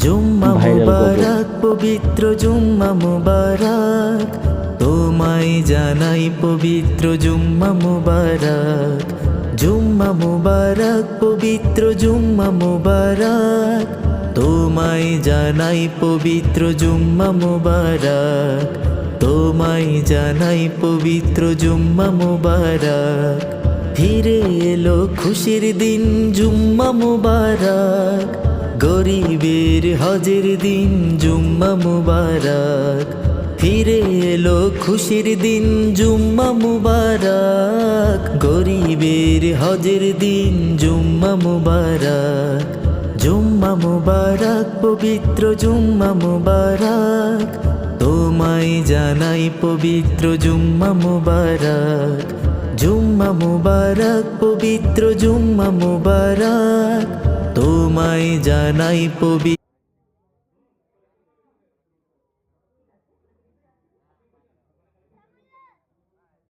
জুম্মা viral করব। মুবারক পবিত্র জুম্মা মুবারক, তোমায় জানাই পবিত্র জুম্মা মুবারক। জুম্মা মুবারক পবিত্র জুম্মা মুবারক, তোমায় জানাই পবিত্র জুম্মা মুবারক। তোমায় জানাই পবিত্র জুম্মা মুবারক। ফিরে এলো খুশির দিন জুম্মা মুবারক, গরিবের হজের দিন জুম্মা মুবারক। ফিরে এলো খুশির দিন জুম্মা মুবারক, গরিবের হজের দিন জুম্মা মুবারক। জুম্মা মুবারক পবিত্র জুম্মা মুবারক, তোমায় জানাই পবিত্র জুম্মা মুবারক। জুম্মা মুবারক পবিত্র জুম্মা মুবারক, তোমায় জানাই পবিত্র